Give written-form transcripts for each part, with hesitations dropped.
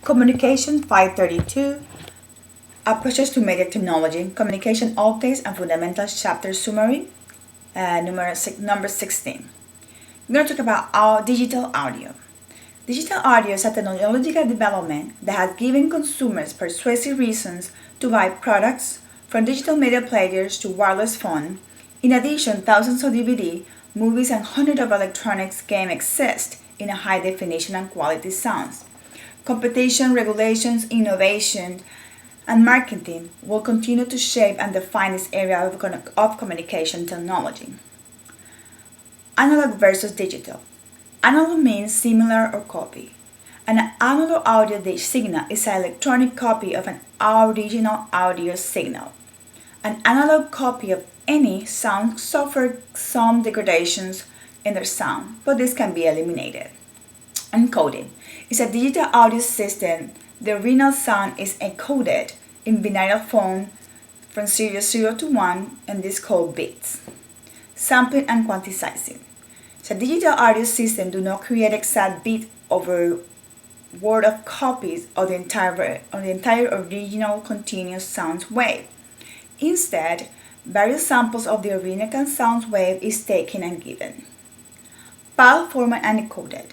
Communication 532 Approaches to Media Technology, Communication Updates and Fundamentals Chapter Summary, number 16. We're going to talk about our digital audio. Digital audio is a technological development that has given consumers persuasive reasons to buy products, from digital media players to wireless phone. In addition, thousands of DVD, movies, and hundreds of electronics games exist in a high definition and quality sounds. Competition, regulations, innovation, and marketing will continue to shape and define this area of communication technology. Analog versus digital. Analog means similar or copy. An analog audio signal is an electronic copy of an original audio signal. An analog copy of any sound suffers some degradations in their sound, but this can be eliminated. Encoding is a digital audio system. The original sound is encoded in binary form from 0 to 1, and this is called bits. Sampling and quantizing. So digital audio systems do not create exact bit over word of copies of the entire original continuous sound wave. Instead, various samples of the original sound wave is taken and given. File format and encoded.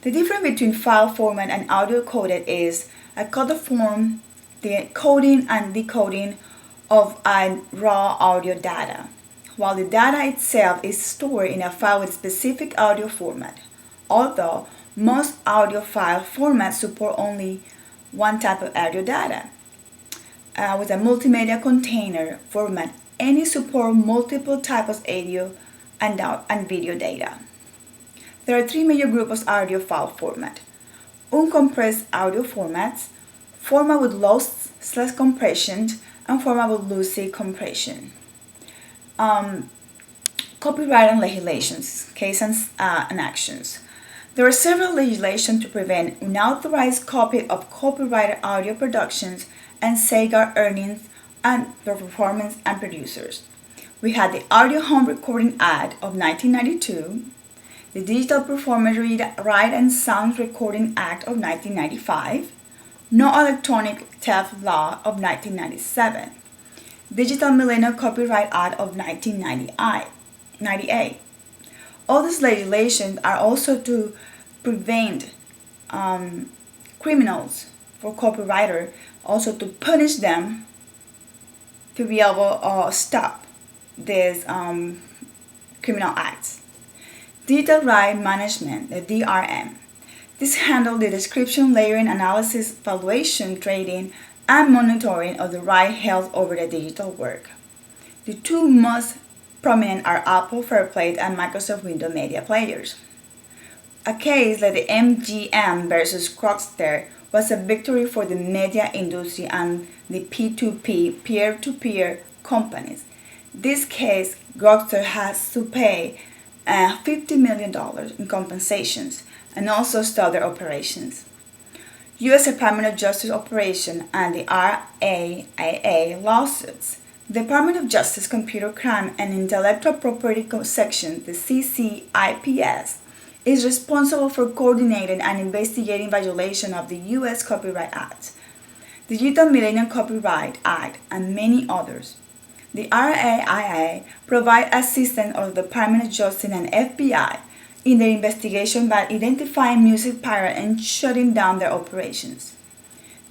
The difference between file format and audio coded is a coded form, the coding and decoding of a raw audio data, while the data itself is stored in a file with specific audio format. Although most audio file formats support only one type of audio data. With a multimedia container format, any support multiple types of audio and video data. There are three major groups of audio file format: uncompressed audio formats, format with lossless compression, and format with lossy compression. Copyright and legislations, cases and actions. There are several legislations to prevent unauthorized copy of copyrighted audio productions and safeguard earnings and performance and producers. We had the Audio Home Recording Act of 1992, the Digital Performance Right and Sound Recording Act of 1995, No Electronic Theft Law of 1997, Digital Millennium Copyright Act of 1998. All these legislations are also to prevent criminals for copywriter, also to punish them to be able to stop these criminal acts. Digital Right Management, the DRM. This handles the description, layering, analysis, valuation, trading, and monitoring of the right held over the digital work. The two most prominent are Apple Fairplay and Microsoft Windows Media Players. A case like the MGM versus Grokster was a victory for the media industry and the P2P, peer-to-peer companies. This case, Grokster has to pay $50 million in compensations and also stop their operations. U.S. Department of Justice operation and the RIAA lawsuits. The Department of Justice Computer Crime and Intellectual Property Section, the CCIPS, is responsible for coordinating and investigating violation of the U.S. Copyright Act, the Digital Millennium Copyright Act, and many others. The RIAA provides assistance of the Department of Justice and FBI in their investigation by identifying music pirates and shutting down their operations.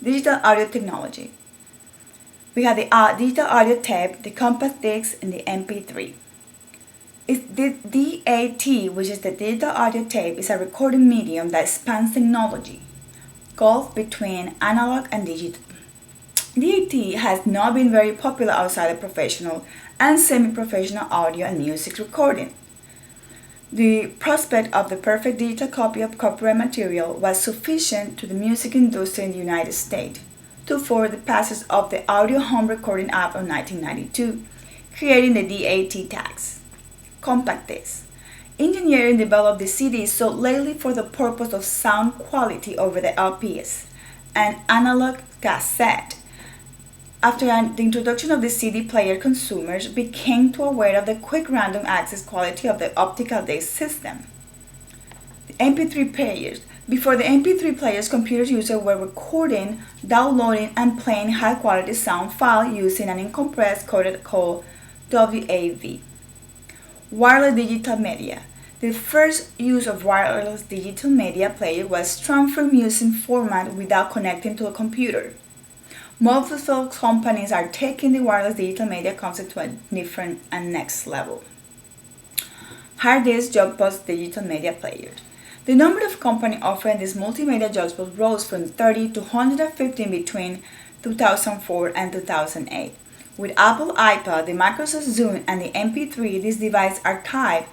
Digital audio technology. We have the digital audio tape, the compact disc, and the MP3. The DAT, which is the digital audio tape, is a recording medium that spans technology, gulf between analog and digital. DAT has not been very popular outside of professional and semi-professional audio and music recording. The prospect of the perfect digital copy of copyright material was sufficient to the music industry in the United States to forward the passage of the Audio Home Recording Act of 1992, creating the DAT tax. Compact disc. Engineering developed the CD sold lately for the purpose of sound quality over the LPs, and analog cassette. After the introduction of the CD player, consumers became too aware of the quick random access quality of the optical disc system. The MP3 players. Before the MP3 players, computer users were recording, downloading, and playing high-quality sound file using an uncompressed codec called WAV. Wireless digital media. The first use of wireless digital media player was transfer music format without connecting to a computer. Multiple companies are taking the wireless digital media concept to a different and next level. Hard disk Jukebox digital media players. The number of companies offering this multimedia jukebox rose from 30 to 115 between 2004 and 2008. With Apple iPod, the Microsoft Zune, and the MP3, this device archive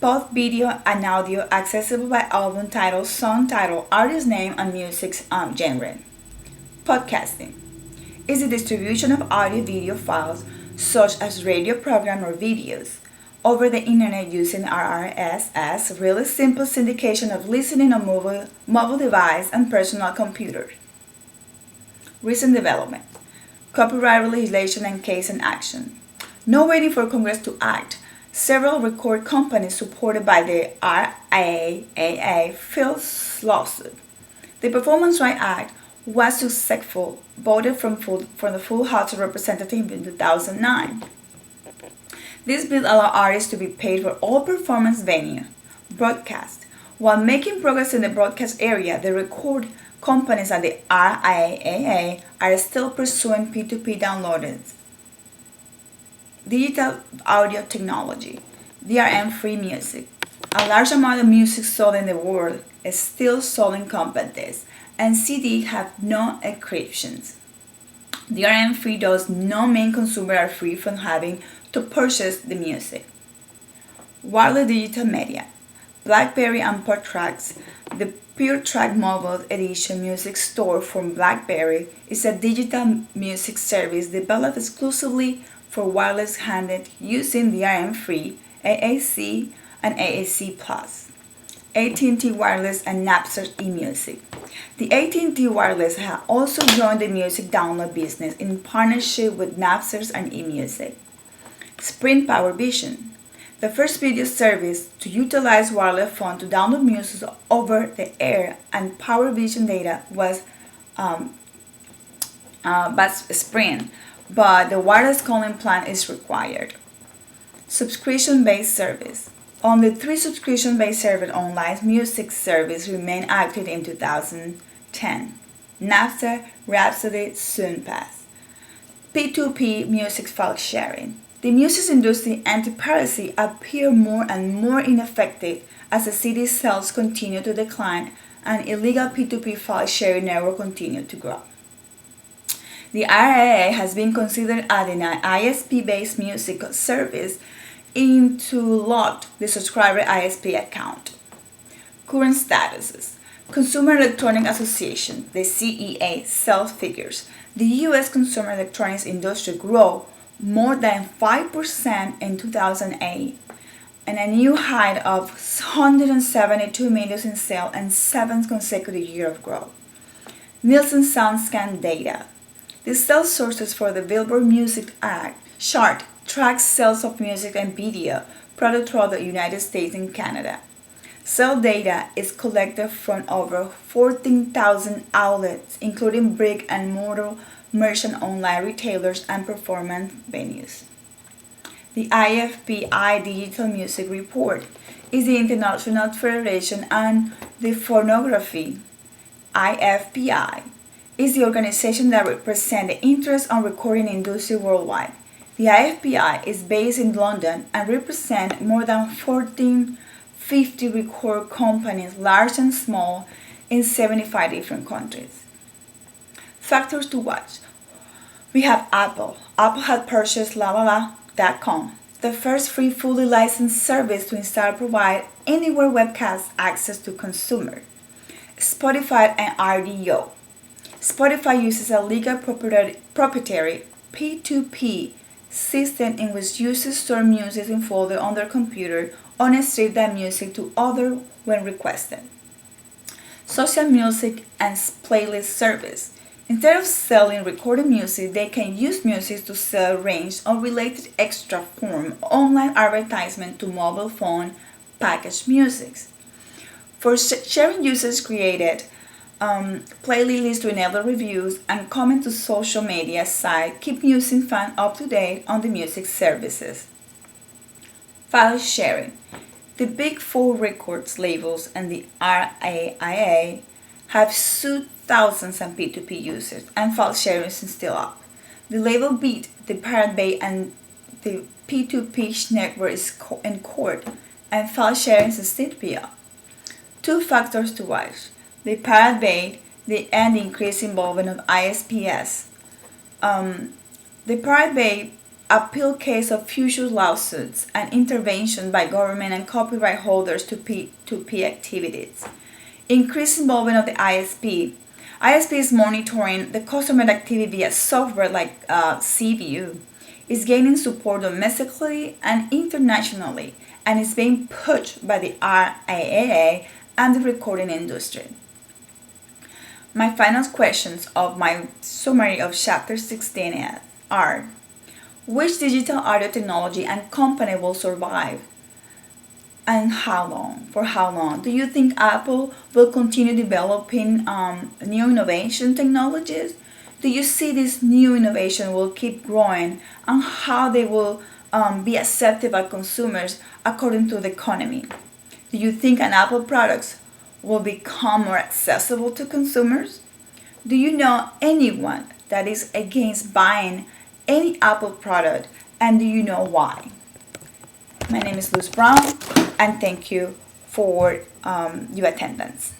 both video and audio accessible by album title, song title, artist name, and music's genre. Podcasting is the distribution of audio video files such as radio program or videos over the internet using RSS, really simple syndication of listening on mobile device and personal computer. Recent development. Copyright legislation and case in action. No waiting for Congress to act. Several record companies supported by the RIAA filed lawsuit. The Performance Rights Act was successful, voted from the full House of Representatives in 2009. This bill allows artists to be paid for all performance venue, broadcast. While making progress in the broadcast area, the record companies and the RIAA are still pursuing P2P downloads. Digital audio technology, DRM-free music. A large amount of music sold in the world is still sold in compact discs, and CD have no encryptions. DRM-free does not mean consumers are free from having to purchase the music. Wireless digital media. BlackBerry and PureTracks. The PureTrack Mobile Edition music store from BlackBerry is a digital music service developed exclusively for wireless handheld using DRM-free, AAC, and AAC+. AT&T Wireless and Napster eMusic. The AT&T Wireless has also joined the music download business in partnership with Napster and eMusic. Sprint PowerVision, the first video service to utilize wireless phone to download music over the air and PowerVision data was Sprint, but the wireless calling plan is required. Subscription-based service. Only 3 subscription-based service online music service remain active in 2010. Napster, Rhapsody, SoundPass. P2P music file sharing. The music industry anti-piracy appear more and more ineffective as the CD sales continue to decline and illegal P2P file sharing network continue to grow. The RIAA has been considered adding an ISP-based music service to lock the subscriber ISP account. Current statuses. Consumer Electronic Association, the CEA, sales figures. The U.S. consumer electronics industry grew more than 5% in 2008, and a new high of 172 million in sales and 7th consecutive year of growth. Nielsen SoundScan data. The sales sources for the Billboard Music chart tracks sales of music and video produced throughout the United States and Canada. Sales data is collected from over 14,000 outlets, including brick and mortar merchant online retailers and performance venues. The IFPI Digital Music Report is the International Federation on the Phonography. IFPI is the organization that represents the interest on recording industry worldwide. The IFPI is based in London and represents more than 1,450 record companies, large and small, in 75 different countries. Factors to watch. We have Apple. Apple had purchased lalala.com, the first free fully licensed service to install and provide anywhere webcast access to consumers. Spotify and RDO. Spotify uses a legal proprietary P2P system in which users store music in folder on their computer or strip that music to others when requested. Social music and playlist service. Instead of selling recorded music, they can use music to sell range or related extra form online advertisement to mobile phone packaged music. For sharing, users created playlists to enable reviews and comment to social media site, keep music fans up to date on the music services. File sharing. The big four records labels and the RIAA have sued thousands of P2P users, and file sharing is still up. The label beat the Pirate Bay, and the P2P network is in court, and file sharing is still up. Two factors to watch: the Pirate Bay and the increased involvement of ISPs. The Pirate Bay appeal case of future lawsuits and intervention by government and copyright holders to P2P activities. Increased involvement of the ISP. ISP is monitoring the customer activity via software like CVU. Is gaining support domestically and internationally, and is being pushed by the RIAA and the recording industry. My final questions of my summary of Chapter 16 are: which digital audio technology and company will survive? And how long? For how long? Do you think Apple will continue developing new innovation technologies? Do you see this new innovation will keep growing, and how they will be accepted by consumers according to the economy? Do you think an Apple products will become more accessible to consumers? Do you know anyone that is against buying any Apple product, and do you know why? My name is Luz Brown, and thank you for your attendance.